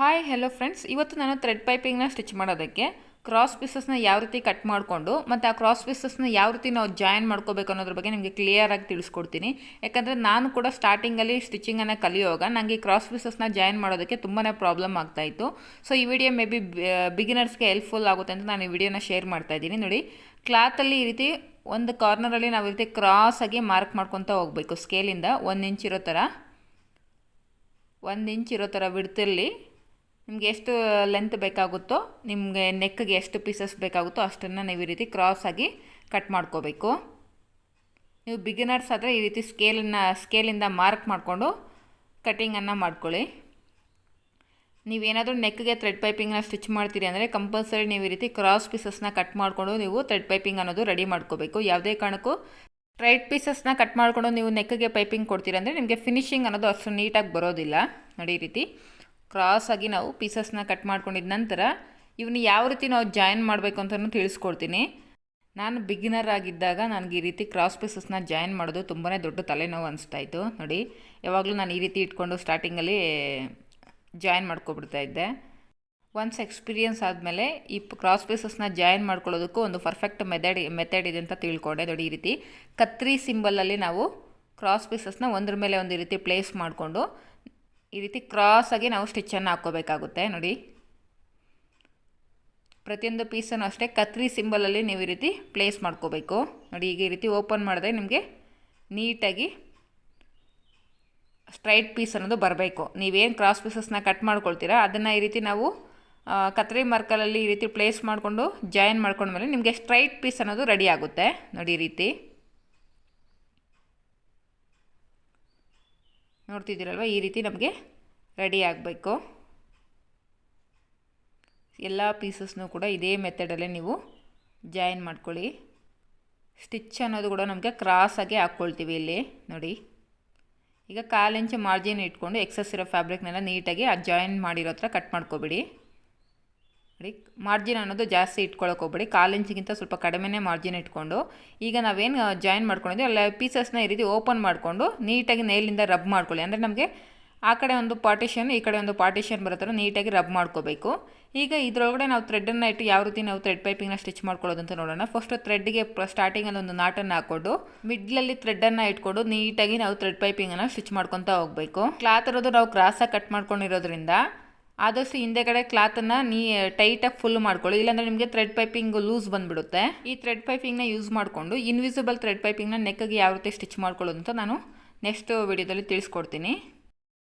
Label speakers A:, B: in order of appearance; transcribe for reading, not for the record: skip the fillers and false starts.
A: Hi hello friends, ಇವತ್ತು ನಾನು thread ಪೈಪಿಂಗ್ನ stitch ಮಾಡೋದಕ್ಕೆ ಕ್ರಾಸ್ ಪೀಸಸ್ನ ಯಾವ ರೀತಿ ಕಟ್ ಮಾಡಿಕೊಂಡು ಮತ್ತು ಆ ಕ್ರಾಸ್ ಪೀಸಸ್ನ ಯಾವ ರೀತಿ ನಾವು ಜಾಯಿನ್ ಮಾಡ್ಕೋಬೇಕು ಅನ್ನೋದ್ರ ಬಗ್ಗೆ ನಿಮಗೆ ಕ್ಲಿಯರಾಗಿ ತಿಳಿಸ್ಕೊಡ್ತೀನಿ. ಯಾಕಂದರೆ ನಾನು ಕೂಡ ಸ್ಟಾರ್ಟಿಂಗಲ್ಲಿ ಸ್ಟಿಚಿಂಗನ್ನು ಕಲಿಯುವಾಗ ನನಗೆ ಕ್ರಾಸ್ ಪೀಸಸ್ನ ಜಾಯಿನ್ ಮಾಡೋದಕ್ಕೆ ತುಂಬಾ ಪ್ರಾಬ್ಲಮ್ ಆಗ್ತಾಯಿತ್ತು. ಸೊ ಈ ವಿಡಿಯೋ ಮೇ ಬಿ ಬಿಗಿನರ್ಸ್ಗೆ ಹೆಲ್ಪ್ಫುಲ್ ಆಗುತ್ತೆ ಅಂತ ನಾನು ಈ ವಿಡಿಯೋನ ಶೇರ್ ಮಾಡ್ತಾ ಇದ್ದೀನಿ. ನೋಡಿ, ಕ್ಲಾತಲ್ಲಿ ಈ ರೀತಿ ಒಂದು ಕಾರ್ನರಲ್ಲಿ ನಾವು ಈ ರೀತಿ ಕ್ರಾಸಾಗಿ ಮಾರ್ಕ್ ಮಾಡ್ಕೊತಾ ಹೋಗಬೇಕು. ಸ್ಕೇಲಿಂದ 1 ಇಂಚ್ ಇರೋ ಥರ 1 ಇಂಚ್ ಇರೋ ಥರ ಬಿಡ್ತಿರಲಿ. ನಿಮಗೆ ಎಷ್ಟು ಲೆಂತ್ ಬೇಕಾಗುತ್ತೋ, ನಿಮಗೆ ನೆಕ್ಗೆ ಎಷ್ಟು ಪೀಸಸ್ ಬೇಕಾಗುತ್ತೋ ಅಷ್ಟನ್ನು ನೀವು ಈ ರೀತಿ ಕ್ರಾಸಾಗಿ ಕಟ್ ಮಾಡ್ಕೋಬೇಕು. ನೀವು ಬಿಗಿನರ್ಸ್ ಆದರೆ ಈ ರೀತಿ ಸ್ಕೇಲಿಂದ ಮಾರ್ಕ್ ಮಾಡಿಕೊಂಡು ಕಟ್ಟಿಂಗನ್ನು ಮಾಡ್ಕೊಳ್ಳಿ. ನೀವೇನಾದರೂ ನೆಕ್ಗೆ ಥ್ರೆಡ್ ಪೈಪಿಂಗ್ನ ಸ್ಟಿಚ್ ಮಾಡ್ತೀರಿ ಅಂದರೆ ಕಂಪಲ್ಸರಿ ನೀವು ಈ ರೀತಿ ಕ್ರಾಸ್ ಪೀಸಸ್ನ ಕಟ್ ಮಾಡಿಕೊಂಡು ನೀವು ಥ್ರೆಡ್ ಪೈಪಿಂಗ್ ಅನ್ನೋದು ರೆಡಿ ಮಾಡ್ಕೋಬೇಕು. ಯಾವುದೇ ಕಾರಣಕ್ಕೂ ಸ್ಟ್ರೈಟ್ ಪೀಸಸ್ನ ಕಟ್ ಮಾಡಿಕೊಂಡು ನೀವು ನೆಕ್ಗೆ ಪೈಪಿಂಗ್ ಕೊಡ್ತೀರಿ ಅಂದರೆ ನಿಮಗೆ ಫಿನಿಶಿಂಗ್ ಅನ್ನೋದು ಅಷ್ಟು ನೀಟಾಗಿ ಬರೋದಿಲ್ಲ. ನೋಡಿ, ಈ ರೀತಿ ಕ್ರಾಸಾಗಿ ನಾವು ಪೀಸಸ್ನ ಕಟ್ ಮಾಡ್ಕೊಂಡಿದ್ದ ನಂತರ ಇವನ್ನ ಯಾವ ರೀತಿ ನಾವು ಜಾಯಿನ್ ಮಾಡಬೇಕು ಅಂತಲೂ ತಿಳಿಸ್ಕೊಡ್ತೀನಿ. ನಾನು ಬಿಗಿನರ್ ಆಗಿದ್ದಾಗ ನನಗೆ ಈ ರೀತಿ ಕ್ರಾಸ್ ಪೀಸಸ್ನ ಜಾಯಿನ್ ಮಾಡೋದು ತುಂಬಾ ದೊಡ್ಡ ತಲೆನೋವು ಅನಿಸ್ತಾಯಿತ್ತು. ನೋಡಿ, ಯಾವಾಗಲೂ ನಾನು ಈ ರೀತಿ ಇಟ್ಕೊಂಡು ಸ್ಟಾರ್ಟಿಂಗಲ್ಲಿ ಜಾಯಿನ್ ಮಾಡ್ಕೊಬಿಡ್ತಾಯಿದ್ದೆ. ಒನ್ಸ್ ಎಕ್ಸ್ಪೀರಿಯನ್ಸ್ ಆದಮೇಲೆ ಈ ಕ್ರಾಸ್ ಪೀಸಸ್ನ ಜಾಯಿನ್ ಮಾಡ್ಕೊಳ್ಳೋದಕ್ಕೂ ಒಂದು ಪರ್ಫೆಕ್ಟ್ ಮೆಥಡ್ ಇದೆ ಅಂತ ತಿಳ್ಕೊಂಡೆ. ನೋಡಿ, ಈ ರೀತಿ ಕತ್ರಿ ಸಿಂಬಲಲ್ಲಿ ನಾವು ಕ್ರಾಸ್ ಪೀಸಸ್ನ ಒಂದ್ರ ಮೇಲೆ ಒಂದು ಈ ರೀತಿ ಪ್ಲೇಸ್ ಮಾಡಿಕೊಂಡು ಈ ರೀತಿ ಕ್ರಾಸಾಗಿ ನಾವು ಸ್ಟಿಚ್ಚನ್ನು ಹಾಕ್ಕೋಬೇಕಾಗುತ್ತೆ. ನೋಡಿ, ಪ್ರತಿಯೊಂದು ಪೀಸನ್ನು ಅಷ್ಟೇ ಕತ್ರಿ ಸಿಂಬಲಲ್ಲಿ ನೀವು ಈ ರೀತಿ ಪ್ಲೇಸ್ ಮಾಡ್ಕೋಬೇಕು. ನೋಡಿ, ಈಗ ಈ ರೀತಿ ಓಪನ್ ಮಾಡಿದ್ರೆ ನಿಮಗೆ ನೀಟಾಗಿ ಸ್ಟ್ರೈಟ್ ಪೀಸ್ ಅನ್ನೋದು ಬರಬೇಕು. ನೀವೇನು ಕ್ರಾಸ್ ಪೀಸಸ್ನ ಕಟ್ ಮಾಡ್ಕೊಳ್ತೀರಾ ಅದನ್ನು ಈ ರೀತಿ ನಾವು ಕತ್ರಿ ಮಾರ್ಕಲಲ್ಲಿ ಈ ರೀತಿ ಪ್ಲೇಸ್ ಮಾಡಿಕೊಂಡು ಜಾಯಿನ್ ಮಾಡ್ಕೊಂಡ್ಮೇಲೆ ನಿಮಗೆ ಸ್ಟ್ರೈಟ್ ಪೀಸ್ ಅನ್ನೋದು ರೆಡಿ ಆಗುತ್ತೆ. ನೋಡಿ, ಈ ರೀತಿ ನೋಡ್ತಿದ್ದೀರಲ್ವ, ಈ ರೀತಿ ನಮಗೆ ರೆಡಿ ಆಗಬೇಕು. ಎಲ್ಲ ಪೀಸಸ್ನೂ ಕೂಡ ಇದೇ ಮೆಥಡಲ್ಲೇ ನೀವು ಜಾಯಿನ್ ಮಾಡ್ಕೊಳ್ಳಿ. ಸ್ಟಿಚ್ ಅನ್ನೋದು ಕೂಡ ನಮಗೆ ಕ್ರಾಸಾಗಿ ಹಾಕ್ಕೊಳ್ತೀವಿ. ಇಲ್ಲಿ ನೋಡಿ, ಈಗ 1/4 ಇಂಚ್ ಮಾರ್ಜಿನ್ ಇಟ್ಕೊಂಡು ಎಕ್ಸಸ್ ಇರೋ ಫ್ಯಾಬ್ರಿಕ್ನೆಲ್ಲ ನೀಟಾಗಿ ಆ ಜಾಯಿನ್ ಮಾಡಿರೋ ಹತ್ರ ಕಟ್ ಮಾಡ್ಕೊಬಿಡಿ. ನೋಡಿ, ಮಾರ್ಜಿನ್ ಅನ್ನೋದು ಜಾಸ್ತಿ ಇಟ್ಕೊಳ್ಳೋಕೆ ಹೋಗ್ಬೇಡಿ. 1/4 ಇಂಚಿಗಿಂತ ಸ್ವಲ್ಪ ಕಡಿಮೆನೇ ಮಾರ್ಜಿನ್ ಇಟ್ಕೊಂಡು ಈಗ ನಾವೇನು ಜಾಯಿನ್ ಮಾಡ್ಕೊಂಡಿದ್ದೀವಿ ಅಲ್ಲ ಪೀಸಸ್ನ ಈ ರೀತಿ ಓಪನ್ ಮಾಡಿಕೊಂಡು ನೀಟಾಗಿ ನೇಲಿಂದ ರಬ್ ಮಾಡ್ಕೊಳ್ಳಿ. ಅಂದರೆ ನಮಗೆ ಆ ಕಡೆ ಒಂದು ಪಾರ್ಟಿಷನ್ ಈ ಕಡೆ ಒಂದು ಪಾರ್ಟಿಷನ್ ಬರೋ ಥರ ನೀಟಾಗಿ ರಬ್ ಮಾಡ್ಕೋಬೇಕು. ಈಗ ಇದರೊಳಗಡೆ ನಾವು ಥ್ರೆಡನ್ನು ಇಟ್ಟು ಯಾವ ರೀತಿ ನಾವು ಥ್ರೆಡ್ ಪೈಪಿಂಗ್ನ ಸ್ಟಿಚ್ ಮಾಡ್ಕೊಳ್ಳೋದು ಅಂತ ನೋಡೋಣ. ಫಸ್ಟ್ ಥ್ರೆಡ್ಗೆ ಸ್ಟಾರ್ಟಿಂಗಲ್ಲಿ ಒಂದು ನಾಟನ್ನು ಹಾಕ್ಕೊಂಡು ಮಿಡ್ಲಲ್ಲಿ ಥ್ರೆಡನ್ನು ಇಟ್ಕೊಂಡು ನೀಟಾಗಿ ನಾವು ಥ್ರೆಡ್ ಪೈಪಿಂಗನ್ನು ಸ್ಟಿಚ್ ಮಾಡ್ಕೊತಾ ಹೋಗಬೇಕು. ಕ್ಲಾತ್ ಇರೋದು ನಾವು ಕ್ರಾಸಾಗಿ ಕಟ್ ಮಾಡ್ಕೊಂಡಿರೋದ್ರಿಂದ ಆದಷ್ಟು ಹಿಂದೆ ಕಡೆ ಕ್ಲಾತನ್ನು ಟೈಟಾಗಿ ಫುಲ್ ಮಾಡ್ಕೊಳ್ಳಿ. ಇಲ್ಲಾಂದರೆ ನಿಮಗೆ ಥ್ರೆಡ್ ಪೈಪಿಂಗ್ ಲೂಸ್ ಬಂದುಬಿಡುತ್ತೆ. ಈ ಥ್ರೆಡ್ ಪೈಪಿಂಗ್ನ ಯೂಸ್ ಮಾಡಿಕೊಂಡು ಇನ್ವಿಸಿಬಲ್ ಥ್ರೆಡ್ ಪೈಪಿಂಗ್ನ ನೆಕ್ಗೆ ಯಾವ ರೀತಿ ಸ್ಟಿಚ್ ಮಾಡ್ಕೊಳ್ಳೋದು ಅಂತ ನಾನು ನೆಕ್ಸ್ಟ್ ವಿಡಿಯೋದಲ್ಲಿ ತಿಳಿಸ್ಕೊಡ್ತೀನಿ.